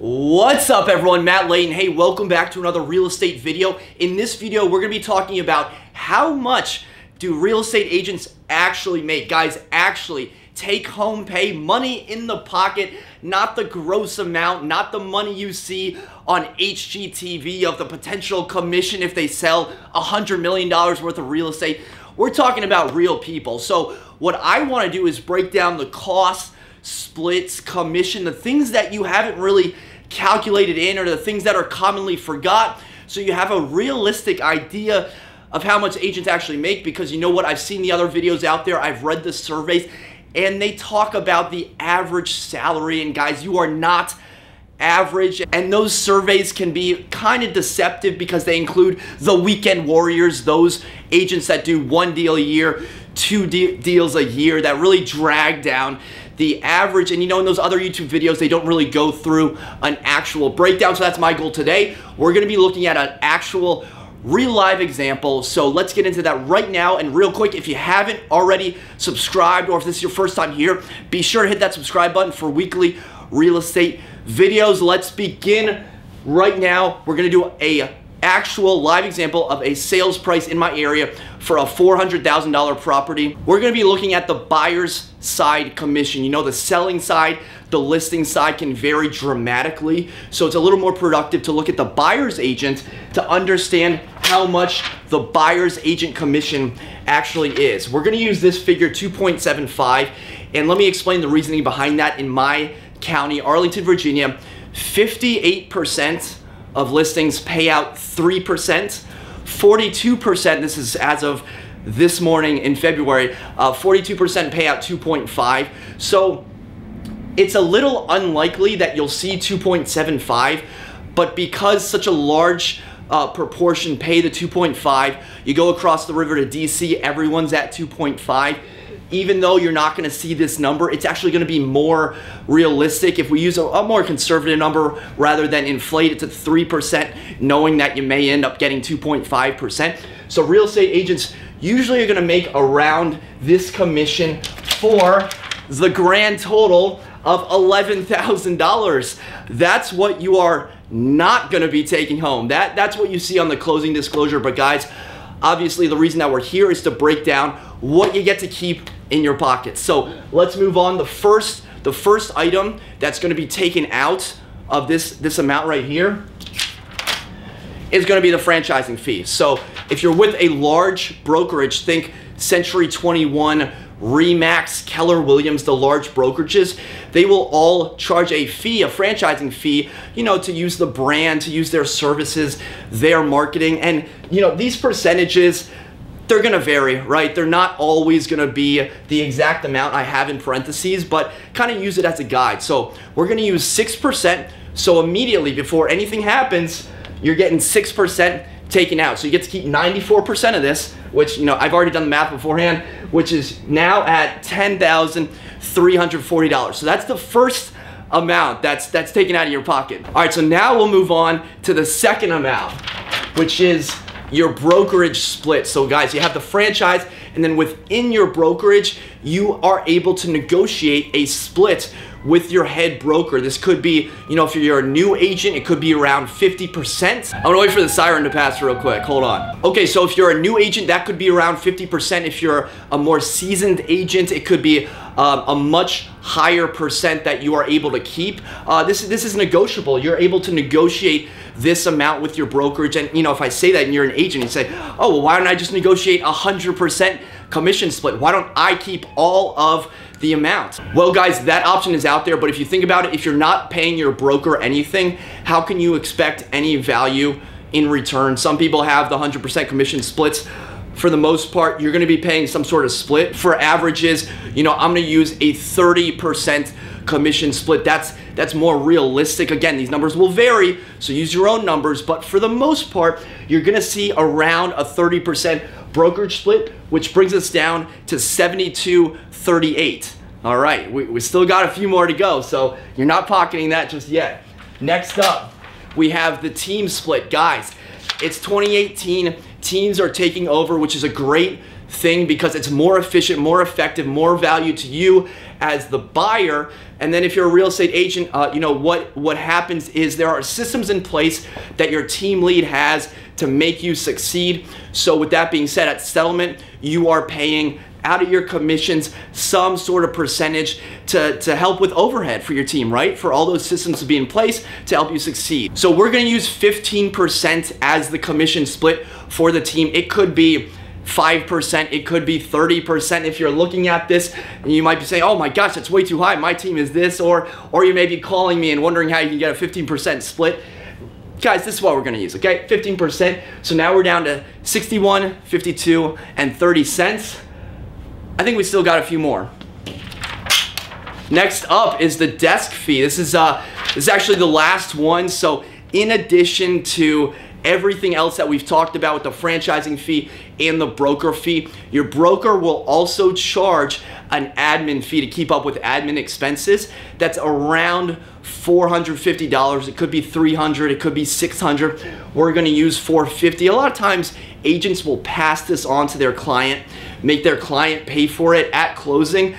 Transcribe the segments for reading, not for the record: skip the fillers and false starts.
What's up everyone, Matt Leighton. Hey, welcome back to another real estate video. In this video, we're gonna be talking about how much do real estate agents actually make. Guys, actually take home pay, money in the pocket, not the gross amount, not the money you see on HGTV of the potential commission if they sell $100 million worth of real estate. We're talking about real people. So what I wanna do is break down the costs, splits, commission, the things that you haven't really calculated in, or the things that are commonly forgot, so you have a realistic idea of how much agents actually make. Because you know what, I've seen the other videos out there, I've read the surveys, and they talk about the average salary, and guys, you are not average. And those surveys can be kind of deceptive because they include the weekend warriors, those agents that do one deal a year, two deals a year, that really drag down the average. And you know, in those other YouTube videos, they don't really go through an actual breakdown. So that's my goal today. We're gonna be looking at an actual real live example. So let's get into that right now. And real quick, if you haven't already subscribed, or if this is your first time here, be sure to hit that subscribe button for weekly real estate videos. Let's begin right now. We're gonna do a actual live example of a sales price in my area for a $400,000 property. We're gonna be looking at the buyer's side commission. You know, the selling side, the listing side can vary dramatically. So it's a little more productive to look at the buyer's agent to understand how much the buyer's agent commission actually is. We're gonna use this figure, 2.75, and let me explain the reasoning behind that. In my county, Arlington, Virginia, 58% of listings pay out 3%, 42%, this is as of this morning in February, 42% pay out 2.5. So it's a little unlikely that you'll see 2.75, but because such a large proportion pay the 2.5, you go across the river to DC, everyone's at 2.5. Even though you're not gonna see this number, it's actually gonna be more realistic if we use a more conservative number rather than inflate it to 3%, knowing that you may end up getting 2.5%. So real estate agents usually are gonna make around this commission for the grand total of $11,000. That's what you are not gonna be taking home. That's what you see on the closing disclosure. But guys, obviously the reason that we're here is to break down what you get to keep in your pocket. So let's move on. The first item that's going to be taken out of this amount right here is going to be the franchising fee. So if you're with a large brokerage, think Century 21, Remax, Keller Williams, the large brokerages, they will all charge a fee, a franchising fee, you know, to use the brand, to use their services, their marketing. And you know, these percentages, they're gonna vary, right? They're not always gonna be the exact amount I have in parentheses, but kind of use it as a guide. So we're gonna use 6%. So immediately before anything happens, you're getting 6% taken out. So you get to keep 94% of this, which, you know, I've already done the math beforehand, which is now at $10,340. So that's the first amount that's taken out of your pocket. All right, so now we'll move on to the second amount, which is your brokerage split. So guys, you have the franchise, and then within your brokerage, you are able to negotiate a split with your head broker. This could be, you know, if you're a new agent, it could be around 50%. I'm gonna wait for the siren to pass real quick, hold on. Okay, so if you're a new agent, that could be around 50%. If you're a more seasoned agent, it could be a much higher percent that you are able to keep. This is negotiable. You're able to negotiate this amount with your brokerage. And you know, if I say that and you're an agent, you say, oh, well, why don't I just negotiate 100% commission split? Why don't I keep all of the amount? Well guys, that option is out there, but if you think about it, if you're not paying your broker anything, how can you expect any value in return? Some people have the 100% commission splits. For the most part, you're gonna be paying some sort of split. For averages, you know, I'm gonna use a 30% commission split. That's more realistic. Again, these numbers will vary, so use your own numbers, but for the most part, you're gonna see around a 30% brokerage split, which brings us down to 72-38. All right, we still got a few more to go, so you're not pocketing that just yet. Next up, we have the team split. Guys, it's 2018, teams are taking over, which is a great thing because it's more efficient, more effective, more value to you as the buyer And then if you're a real estate agent, you know, what happens is there are systems in place that your team lead has to make you succeed. So with that being said, at settlement, you are paying out of your commissions some sort of percentage to help with overhead for your team, right? For all those systems to be in place to help you succeed. So we're gonna use 15% as the commission split for the team. It could be 5%, it could be 30%. If you're looking at this and you might be saying, oh my gosh, that's way too high, my team is this, or you may be calling me and wondering how you can get a 15% split. Guys, this is what we're gonna use, okay? 15%. So now we're down to 61, 52, and 30 cents. I think we still got a few more. Next up is the desk fee. This is actually the last one. So in addition to everything else that we've talked about with the franchising fee and the broker fee, your broker will also charge an admin fee to keep up with admin expenses. That's around $450. It could be $300, it could be $600. We're gonna use $450. A lot of times agents will pass this on to their client, make their client pay for it at closing.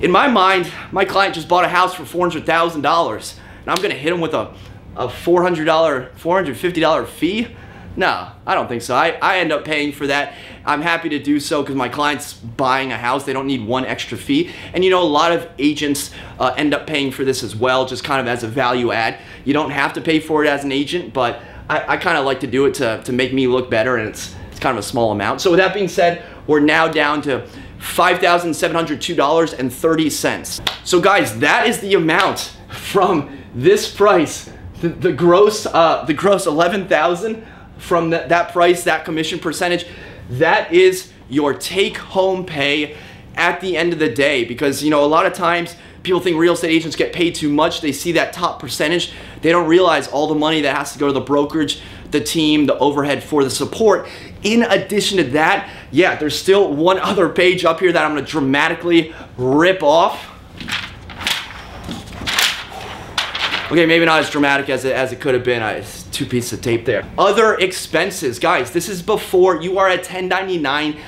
In my mind, my client just bought a house for $400,000 and I'm gonna hit him with a $450 fee? No, I don't think so. I end up paying for that. I'm happy to do so because my client's buying a house. They don't need one extra fee. And you know, a lot of agents end up paying for this as well, just kind of as a value add. You don't have to pay for it as an agent, but I kind of like to do it to make me look better, and it's kind of a small amount. So with that being said, we're now down to $5,702.30. So guys, that is the amount from this price. The gross 11,000 from that price, that commission percentage, that is your take-home pay at the end of the day. Because you know, a lot of times people think real estate agents get paid too much. They see that top percentage. They don't realize all the money that has to go to the brokerage, the team, the overhead for the support. In addition to that, yeah, there's still one other page up here that I'm gonna dramatically rip off. Okay, maybe not as dramatic as it could have been. It's 2 pieces of tape there. Other expenses. Guys, this is before you are at 1099.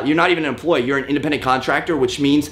You're not even an employee, you're an independent contractor, which means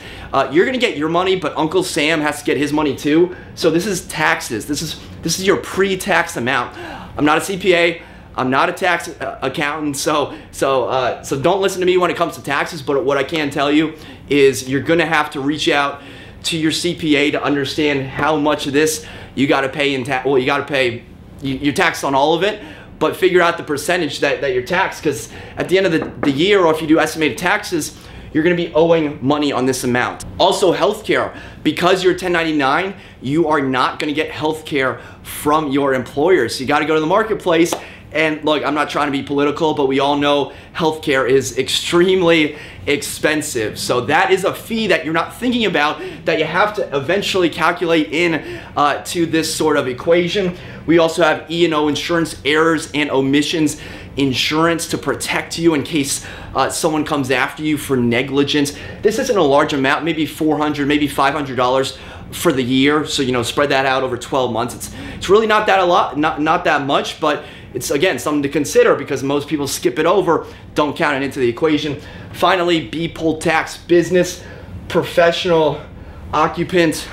you're gonna get your money, but Uncle Sam has to get his money too. So this is taxes. This is your pre-tax amount. I'm not a CPA, I'm not a tax accountant, so don't listen to me when it comes to taxes, but what I can tell you is you're gonna have to reach out to your CPA to understand how much of this you gotta pay in tax. Well, you gotta pay, you're taxed on all of it, but figure out the percentage that you're taxed, because at the end of the year, or if you do estimated taxes, you're gonna be owing money on this amount. Also, healthcare. Because you're 1099, you are not gonna get healthcare from your employer. So you gotta go to the marketplace. And look, I'm not trying to be political, but we all know healthcare is extremely expensive. So that is a fee that you're not thinking about that you have to eventually calculate in to this sort of equation. We also have E&O insurance, errors and omissions insurance to protect you in case someone comes after you for negligence. This isn't a large amount, maybe $400, maybe $500 for the year. So, you know, spread that out over 12 months. It's really not that a lot, not that much, but it's, again, something to consider because most people skip it over, don't count it into the equation. Finally, B-pull tax, business, professional, occupant,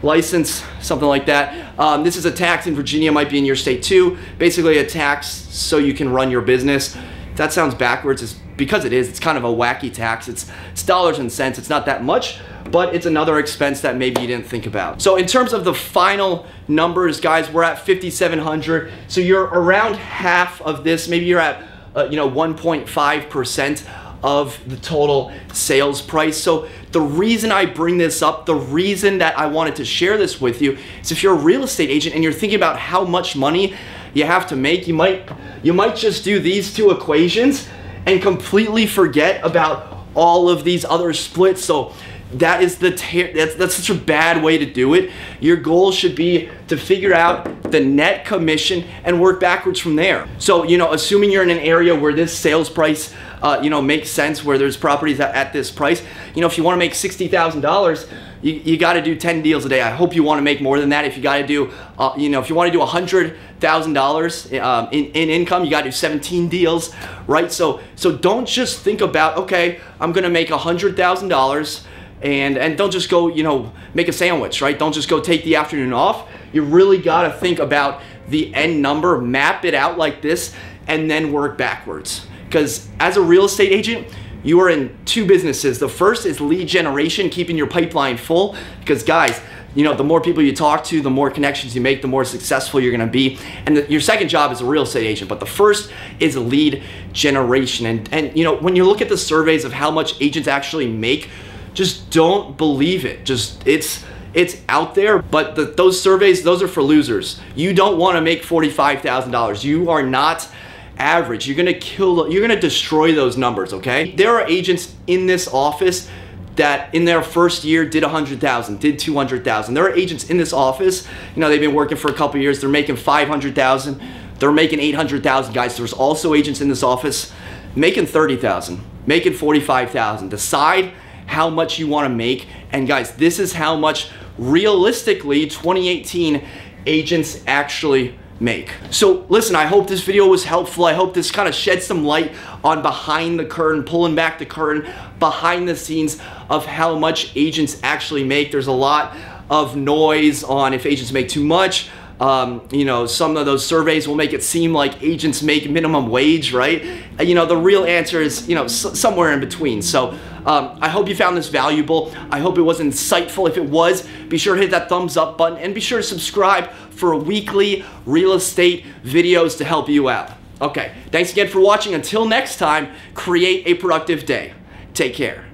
license, something like that. This is a tax in Virginia, might be in your state too. Basically a tax so you can run your business. If that sounds backwards, it's because it is. It's kind of a wacky tax. It's dollars and cents. It's not that much, but it's another expense that maybe you didn't think about. So in terms of the final numbers, guys, we're at 5,700. So you're around half of this. Maybe you're at 1.5% of the total sales price. So the reason I bring this up, the reason that I wanted to share this with you is if you're a real estate agent and you're thinking about how much money you have to make, you might just do these two equations and completely forget about all of these other splits. So that is that's such a bad way to do it. Your goal should be to figure out the net commission and work backwards from there. So, assuming you're in an area where this sales price makes sense, where there's properties at this price, if you want to make $60,000, you got to do 10 deals a day. I hope you want to make more than that. If you got to do, if you want to do $100,000 in income, you got to do 17 deals, right? So don't just think about, okay, I'm going to make $100,000 and don't just go, you know, make a sandwich, right? Don't just go take the afternoon off. You really got to think about the end number, map it out like this, and then work backwards. Because as a real estate agent, you are in two businesses. The first is lead generation, keeping your pipeline full. Because guys, you know, the more people you talk to, the more connections you make, the more successful you're gonna be. And your second job is a real estate agent, but the first is lead generation. And you know, when you look at the surveys of how much agents actually make, just don't believe it. Just, it's out there, but those surveys, those are for losers. You don't wanna make $45,000. You are not average. You're gonna destroy those numbers, okay? There are agents in this office that in their first year did 100,000, did 200,000. There are agents in this office, you know, they've been working for a couple years, they're making 500,000, they're making 800,000, guys. There's also agents in this office making 30,000, making 45,000. Decide how much you want to make, and guys, this is how much realistically 2018 agents actually make. So listen, I hope this video was helpful. I hope this kind of shed some light on behind the curtain, pulling back the curtain, behind the scenes of how much agents actually make. There's a lot of noise on if agents make too much. You know, some of those surveys will make it seem like agents make minimum wage, right? You know, the real answer is, you know, somewhere in between. So I hope you found this valuable. I hope it was insightful. If it was, be sure to hit that thumbs up button and be sure to subscribe for weekly real estate videos to help you out. Okay, thanks again for watching. Until next time, create a productive day. Take care.